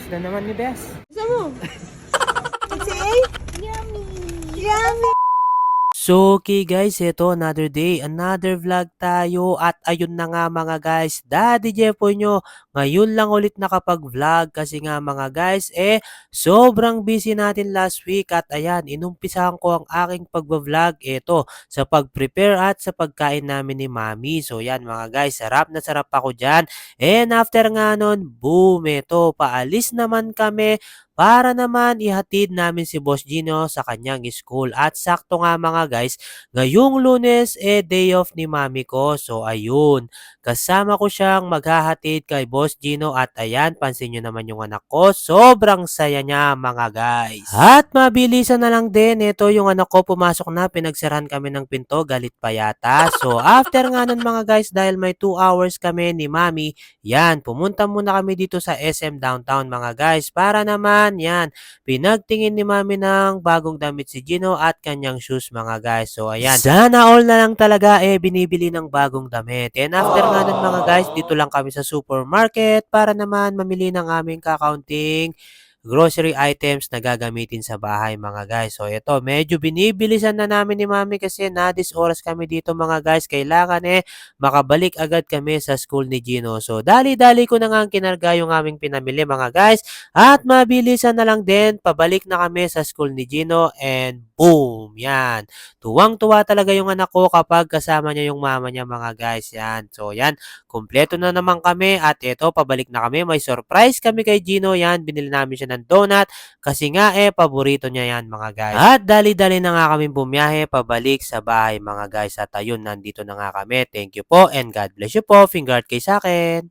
na naman ni Bes. Gusto mo? Say? Yummy! Yummy! So okay guys, ito another day, another vlog tayo at ayun na nga mga guys, Daddy Jepoy nyo, ngayon lang ulit nakapag-vlog kasi nga mga guys, sobrang busy natin last week at ayan, inumpisahan ko ang aking pag-vlog ito sa pag-prepare at sa pagkain namin ni Mami. So yan mga guys, sarap na sarap ako dyan. And after nga nun, boom, ito, paalis naman kami para naman ihatid namin si Boss Gino sa kanyang school. At sakto nga mga guys, ngayong Lunes day off ni mami ko. So ayun, kasama ko siyang maghahatid kay Boss Gino at ayan, pansin nyo naman yung anak ko. Sobrang saya niya mga guys. At mabilisan na lang din, ito yung anak ko pumasok na, pinagsarahan kami ng pinto, galit pa yata. So after nga nun mga guys, dahil may 2 hours kami ni mami, yan, pumunta muna kami dito sa SM Downtown mga guys para naman yan, pinagtingin ni mami ng bagong damit si Gino at kanyang shoes mga guys. So ayan, sana all na lang talaga binibili ng bagong damit. And after nga nun mga guys, dito lang kami sa supermarket para naman mamili ng aming kakaunting grocery items na gagamitin sa bahay mga guys. So ito, medyo binibilisan na namin ni mami kasi nadis oras kami dito mga guys. Kailangan makabalik agad kami sa school ni Gino. So dali-dali ko na nga kinarga yung aming pinamili mga guys. At mabilisan na lang din, pabalik na kami sa school ni Gino and boom! Yan. Tuwang-tuwa talaga yung anak ko kapag kasama niya yung mama niya mga guys. Yan. So yan, kumpleto na naman kami at ito, pabalik na kami. May surprise kami kay Gino. Yan, binili namin siya ng donut kasi nga paborito niya yan mga guys. At dali-dali na nga kami bumiyahe pabalik sa bahay mga guys. At ayun, nandito na nga kami. Thank you po and God bless you po. Finger kay sa akin.